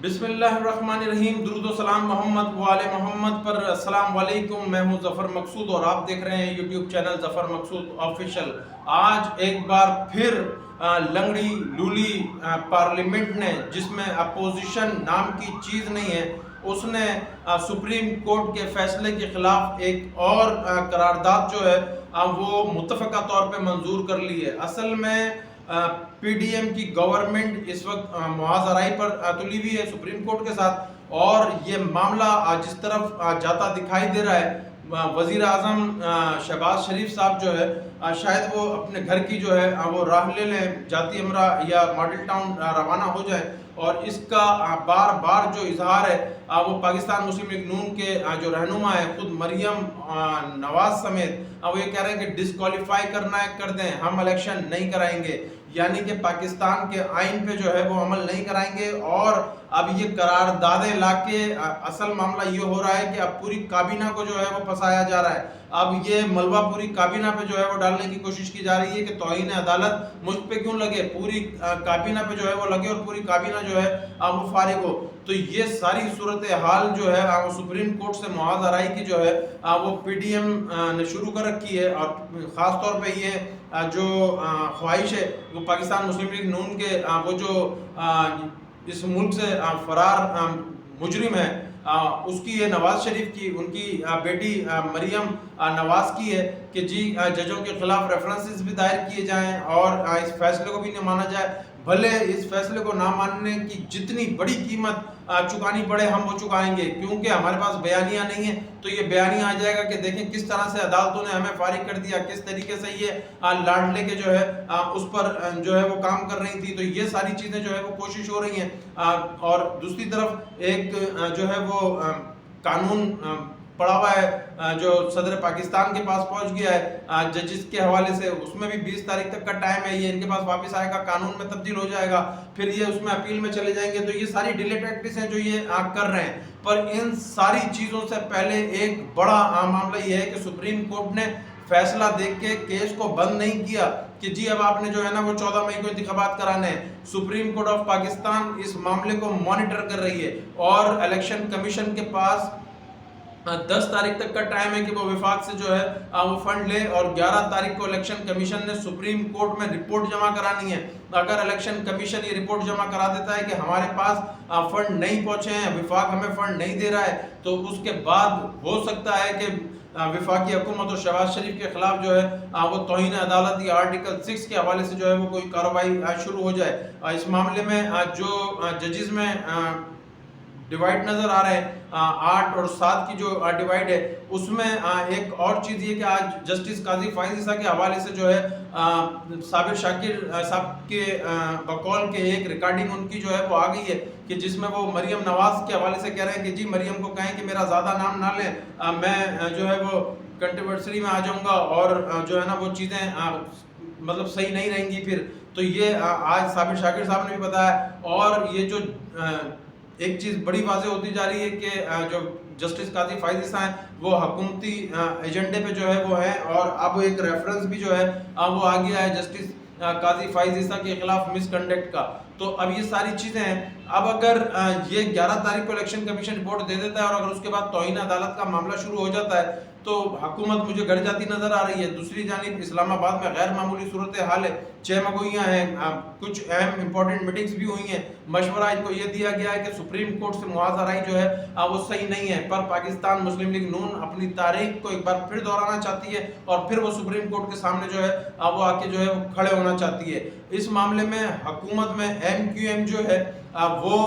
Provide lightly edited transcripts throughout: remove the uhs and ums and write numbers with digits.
بسم اللہ الرحمن الرحیم، درود و سلام محمد و آل محمد پر۔ السلام علیکم، میں ہوں ظفر مقصود اور آپ دیکھ رہے ہیں یوٹیوب چینل ظفر مقصود آفیشل۔ آج ایک بار پھر لنگڑی لولی پارلیمنٹ نے، جس میں اپوزیشن نام کی چیز نہیں ہے، اس نے سپریم کورٹ کے فیصلے کے خلاف ایک اور قرارداد جو ہے وہ متفقہ طور پہ منظور کر لی ہے۔ اصل میں پی ڈی ایم کی گورنمنٹ اس وقت محاذ آرائی پر تلی ہوئی ہے سپریم کورٹ کے ساتھ، اور یہ معاملہ جس طرف جاتا دکھائی دے رہا ہے، وزیر اعظم شہباز شریف صاحب جو ہے شاید وہ اپنے گھر کی جو ہے وہ راہ لے لیں، جاتی امراء یا ماڈل ٹاؤن روانہ ہو جائیں، اور اس کا بار بار جو اظہار ہے وہ پاکستان مسلم لیگ نون کے جو رہنما ہے خود مریم نواز سمیت، وہ یہ کہہ رہے ہیں کہ ڈسکوالیفائی کرنا ہے کر دیں، ہم الیکشن نہیں کرائیں گے، یعنی کہ پاکستان کے آئین پہ جو ہے وہ عمل نہیں کرائیں گے۔ اور اب یہ قراردادیں لا کے اصل معاملہ یہ ہو رہا ہے کہ اب پوری کابینہ کو جو ہے وہ پھنسایا جا رہا ہے۔ اب یہ ملبہ پوری کابینہ پہ جو ہے وہ ڈالنے کی کوشش کی جا رہی ہے کہ توہین عدالت مجھ پہ کیوں لگے، پوری کابینہ پہ جو ہے وہ لگے اور پوری کابینہ جو ہے وہ فارغ ہو۔ تو یہ ساری صورتحال جو ہے وہ سپریم کورٹ سے محاذ آرائی کی جو ہے وہ پی ڈی ایم نے شروع کر رکھی ہے، اور خاص طور پہ یہ جو خواہش ہے وہ پاکستان مسلم لیگ نون کے وہ جو اس ملک سے فرار مجرم ہے اس کی، یہ نواز شریف کی، ان کی بیٹی مریم نواز کی ہے کہ جی ججوں کے خلاف ریفرنسز بھی دائر کیے جائیں اور اس فیصلے کو بھی نہ مانا جائے، بھلے اس فیصلے کو نہ ماننے کی جتنی بڑی قیمت چکانی پڑے ہم وہ چکائیں گے، کیونکہ ہمارے پاس بیانیہ نہیں ہے۔ تو یہ بیانیہ آ جائے گا کہ دیکھیں کس طرح سے عدالتوں نے ہمیں فارغ کر دیا، کس طریقے سے یہ لاڈلے کے جو ہے اس پر جو ہے وہ کام کر رہی تھی۔ تو یہ ساری چیزیں جو ہے وہ کوشش ہو رہی ہیں، اور دوسری طرف ایک جو ہے وہ قانون پڑا ہوا ہے جو صدر پاکستان کے پاس پہنچ گیا ہے ججز کے حوالے سے، اس میں بھی 20 تاریخ تک کا ٹائم ہے، یہ ان کے پاس واپس آئے گا، قانون میں تبدیل ہو جائے گا، پھر یہ اس میں اپیل میں چلے جائیں گے۔ تو یہ ساری ڈیلے ٹیکٹکس ہیں جو یہ کر رہے ہیں، پر ان ساری چیزوں سے پہلے ایک بڑا معاملہ یہ ہے کہ سپریم کورٹ نے فیصلہ دیکھ کے کیس کو بند نہیں کیا کہ جی اب آپ نے جو ہے نا وہ 14 مئی کو انتخابات کرانے ہیں۔ سپریم کورٹ آف پاکستان اس معاملے کو مانیٹر کر رہی ہے، اور الیکشن کمیشن کے پاس 10 تاریخ تک کا ٹائم ہے کہ وہ وفاق سے جو ہے وہ فنڈ لے، اور 11 تاریخ کو الیکشن کمیشن نے سپریم کورٹ میں رپورٹ جمع کرانی ہے۔ اگر الیکشن کمیشن یہ رپورٹ جمع کرا دیتا ہے کہ ہمارے پاس فنڈ نہیں پہنچے ہیں، وفاق ہمیں فنڈ نہیں دے رہا ہے، تو اس کے بعد ہو سکتا ہے کہ وفاقی حکومت اور شہباز شریف کے خلاف جو ہے وہ توہین عدالت یا آرٹیکل 6 کے حوالے سے جو ہے وہ کوئی کارروائی شروع ہو جائے۔ اس معاملے میں جو ججز میں ڈیوائڈ نظر آ رہے ہیں، 8 اور 7 کی جو ڈیوائڈ ہے، اس میں ایک اور چیز یہ کہ آج جسٹس قاضی فائز عیسیٰ کے حوالے سے جو ہے صابر شاکر صاحب کے بقول کے ایک ریکارڈنگ ان کی جو ہے وہ آ گئی ہے کہ جس میں وہ مریم نواز کے حوالے سے کہہ رہے ہیں کہ جی مریم کو کہیں کہ میرا زیادہ نام نہ لیں، میں جو ہے وہ کنٹروورسی میں آ جاؤں گا، اور جو ہے نا وہ چیزیں مطلب صحیح نہیں رہیں گی پھر۔ تو یہ آج صابر شاکر صاحب نے بھی بتایا، اور یہ جو ایک چیز بڑی واضح ہوتی جا رہی ہے کہ جو جسٹس قاضی فائز عیسیٰ ہیں وہ حکومتی ایجنڈے پہ جو ہے وہ ہیں، اور اب ایک ریفرنس بھی جو ہے وہ آ گیا ہے جسٹس قاضی فائز عیسیٰ کے خلاف مس کنڈکٹ کا۔ تو اب یہ ساری چیزیں ہیں، اب اگر یہ 11 تاریخ کو الیکشن کمیشن رپورٹ دے دیتا ہے، اور اگر اس کے بعد توہین عدالت کا معاملہ شروع ہو جاتا ہے، تو حکومت مجھے گڑ جاتی نظر آ رہی ہے۔ دوسری جانب اسلام آباد میں غیر معمولی صورتحال ہے، 6 مگوئیاں ہیں، کچھ اہم امپورٹنٹ میٹنگز بھی ہوئی ہیں، مشورہ ان کو یہ دیا گیا ہے کہ سپریم کورٹ سے محاذ آرائی جو ہے وہ صحیح نہیں ہے، پر پاکستان مسلم لیگ نون اپنی تاریخ کو ایک بار پھر دہرانا چاہتی ہے، اور پھر وہ سپریم کورٹ کے سامنے جو ہے وہ آ کے جو ہے وہ کھڑے ہونا چاہتی ہے۔ اس معاملے میں حکومت میں ایم کیو ایم جو ہے وہ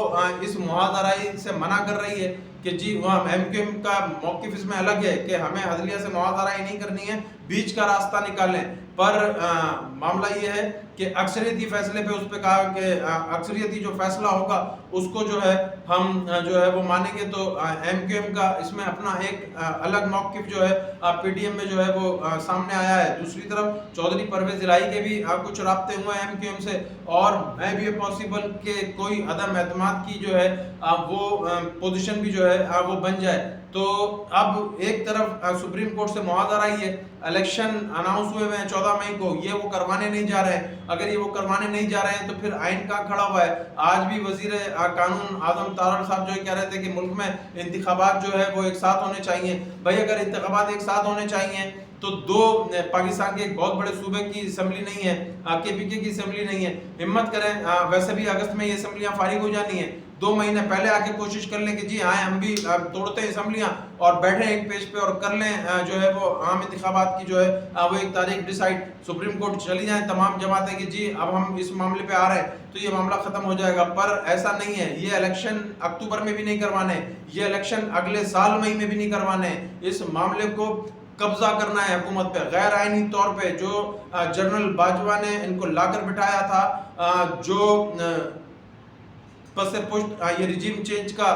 اس محاذ آرائی سے منع کر رہی ہے کہ جی وہاں ایم کیو ایم کا موقف اس میں الگ ہے کہ ہمیں عدلیہ سے محاذ آرائی نہیں کرنی ہے، بیچ کا راستہ نکالیں، پر معاملہ یہ ہے کہ اکثریتی فیصلے پہ اس پہ کہا کہ اکثریتی جو فیصلہ ہوگا اس کو جو ہے ہم جو ہے وہ مانیں گے۔ تو ایم کیو ایم کا اس میں اپنا ایک الگ موقف جو ہے پی ڈی ایم میں جو ہے وہ سامنے آیا ہے۔ دوسری طرف چودھری پرویز الہی کے بھی کچھ رابطے ہوئے ہیں ایم کیو ایم سے، اور میں بھی یہ پاسبل کہ کوئی عدم اعتماد کی جو ہے وہ پوزیشن بھی جو ہے وہ بن جائے۔ تو اب ایک طرف سپریم کورٹ سے محاذ آرائی ہے، الیکشن اناؤنس ہوئے ہیں 14 مئی کو، یہ وہ کروانے نہیں جا رہے ہیں، اگر یہ وہ کروانے نہیں جا رہے ہیں تو پھر آئین کہاں کھڑا ہوا ہے؟ آج بھی وزیر قانون اعظم طارق صاحب جو کہہ رہے تھے کہ ملک میں انتخابات جو ہے وہ ایک ساتھ ہونے چاہیے. بھائی اگر انتخابات ایک ساتھ ہونے چاہیے تو دو پاکستان کے ایک بہت بڑے صوبے کی اسمبلی نہیں ہے, کے پی کے کی اسمبلی نہیں ہے, ہمت کریں. ویسے بھی اگست میں یہ اسمبلیاں فارغ ہو جانی ہیں, 2 مہینے پہلے آ کے کوشش کر لیں کہ جی آئیں ہم بھی توڑتے ہیں اسمبلیاں اور بیٹھیں ایک پیج پہ اور کر لیں جو ہے وہ عام انتخابات کی جو ہے وہ ایک تاریخ ڈیسائیڈ. سپریم کورٹ چلی جائیں تمام جماعتیں کہ جی اب ہم اس معاملے پہ آ رہے ہیں تو یہ معاملہ ختم ہو جائے گا. پر ایسا نہیں ہے, یہ الیکشن اکتوبر میں بھی نہیں کروانے, یہ الیکشن اگلے سال مئی میں بھی نہیں کروانے. اس معاملے کو قبضہ کرنا ہے حکومت پہ غیر آئینی طور پہ. جو جنرل باجوہ نے ان کو لا کر بٹھایا تھا, جو پس پشت یہ ریجیم چینج کا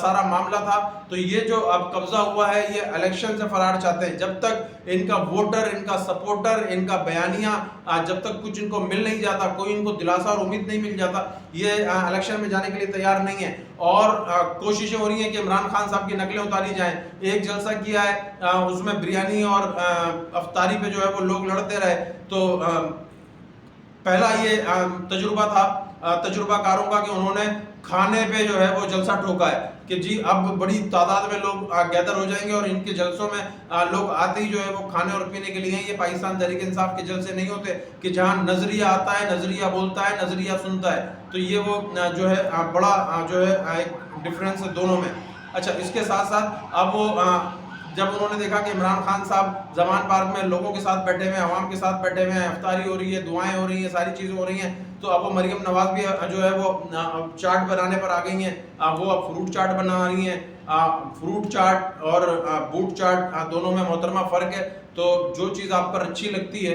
سارا معاملہ تھا, تو یہ جو اب قبضہ ہوا ہے یہ الیکشن سے فرار چاہتے ہیں. جب تک ان کا ووٹر, ان کا سپورٹر, ان کا بیانیہ جب تک کچھ ان کو مل نہیں جاتا, کوئی ان کو دلاسا اور امید نہیں مل جاتا, یہ الیکشن میں جانے کے لیے تیار نہیں ہے. اور کوششیں ہو رہی ہیں کہ عمران خان صاحب کی نقلیں اتاری جائیں. ایک جلسہ کیا ہے اس میں بریانی اور افطاری پہ جو ہے وہ لوگ لڑتے رہے. تو پہلا یہ تجربہ تھا تجربہ کاروں کا کہ انہوں نے کھانے پہ جو ہے وہ جلسہ ٹھوکا ہے کہ جی اب بڑی تعداد میں لوگ گیدر ہو جائیں گے اور ان کے جلسوں میں لوگ آتے ہی جو ہے وہ کھانے اور پینے کے لیے ہیں. یہ پاکستان تحریک انصاف کے جلسے نہیں ہوتے کہ جہاں نظریہ آتا ہے, نظریہ بولتا ہے, نظریہ سنتا ہے. تو یہ وہ جو ہے بڑا جو ہے ایک ڈفرینس ہے دونوں میں. اچھا, اس کے ساتھ ساتھ اب وہ جب انہوں نے دیکھا کہ عمران خان صاحب زمان پارک میں لوگوں کے ساتھ بیٹھے ہوئے ہیں, عوام کے ساتھ بیٹھے ہوئے ہیں, افطاری ہو رہی ہے, دعائیں ہو رہی ہیں, ساری چیزیں ہو رہی ہیں, تو اب وہ مریم نواز بھی جو ہے وہ چاٹ بنانے پر آ گئی ہیں. وہ اب فروٹ چاٹ بنا رہی ہیں. فروٹ چاٹ اور بوٹ چاٹ دونوں میں محترمہ فرق ہے. تو جو چیز آپ پر اچھی لگتی ہے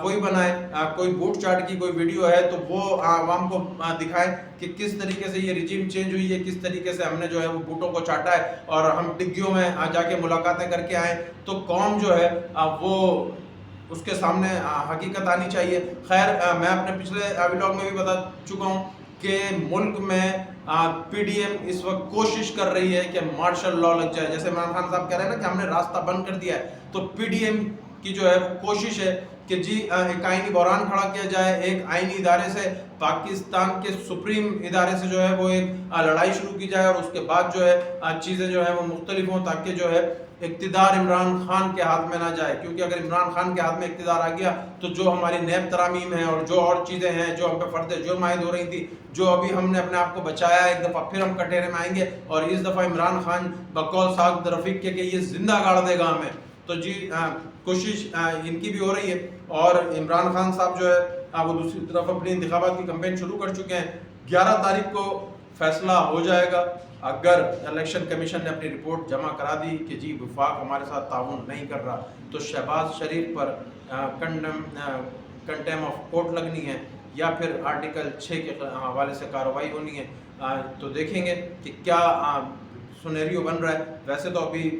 وہی بنائیں. کوئی بوٹ چاٹ کی کوئی ویڈیو ہے تو وہ عوام کو دکھائیں کہ کس طریقے سے یہ رجیم چینج ہوئی ہے, کس طریقے سے ہم نے جو ہے وہ بوٹوں کو چاٹا ہے اور ہم ڈگیوں میں جا کے ملاقاتیں کر کے آئیں. تو قوم جو ہے وہ اس کے سامنے حقیقت آنی چاہیے. خیر, میں اپنے پچھلے ولاگ میں بھی بتا چکا ہوں کہ ملک میں پی ڈی ایم اس وقت کوشش کر رہی ہے کہ مارشل لاء لگ جائے. جیسے عمران خان صاحب کہہ رہے ہیں نا کہ ہم نے راستہ بند کر دیا ہے, تو پی ڈی ایم کی جو ہے وہ کوشش ہے کہ جی ایک آئینی بحران کھڑا کیا جائے, ایک آئینی ادارے سے, پاکستان کے سپریم ادارے سے جو ہے وہ ایک لڑائی شروع کی جائے اور اس کے بعد جو ہے چیزیں جو ہے وہ مختلف ہوں, تاکہ جو ہے اقتدار عمران خان کے ہاتھ میں نہ جائے. کیونکہ اگر عمران خان کے ہاتھ میں اقتدار آ گیا تو جو ہماری نیب ترامیم ہیں اور جو اور چیزیں ہیں جو ہم پہ فرد جرم عائد ہو رہی تھی, جو ابھی ہم نے اپنے آپ کو بچایا ہے, ایک دفعہ پھر ہم کٹہرے میں آئیں گے اور اس دفعہ عمران خان بقول سعد رفیق کے کہ یہ زندہ گاڑ دے گا ہمیں. تو جی کوشش ان کی بھی ہو رہی ہے. اور عمران خان صاحب جو ہے وہ دوسری طرف اپنی انتخابات کی کمپین شروع کر چکے ہیں. 11 تاریخ کو فیصلہ ہو جائے گا. اگر الیکشن کمیشن نے اپنی رپورٹ جمع کرا دی کہ جی وفاق ہمارے ساتھ تعاون نہیں کر رہا, تو شہباز شریف پر کنٹیم آف کورٹ لگنی ہے یا پھر آرٹیکل 6 کے حوالے سے کارروائی ہونی ہے. تو دیکھیں گے کہ کیا سنیریو بن رہا ہے. ویسے تو ابھی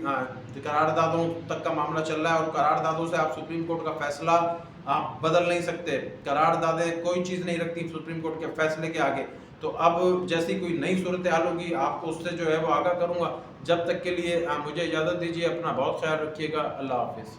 قراردادوں تک کا معاملہ چل رہا ہے اور قراردادوں سے آپ سپریم کورٹ کا فیصلہ آپ بدل نہیں سکتے. قراردادیں کوئی چیز نہیں رکھتی سپریم کورٹ کے فیصلے کے آگے. تو اب جیسی کوئی نئی صورتحال ہوگی آپ کو اس سے جو ہے وہ آگاہ کروں گا. جب تک کے لیے مجھے اجازت دیجیے, اپنا بہت خیال رکھیے گا. اللہ حافظ.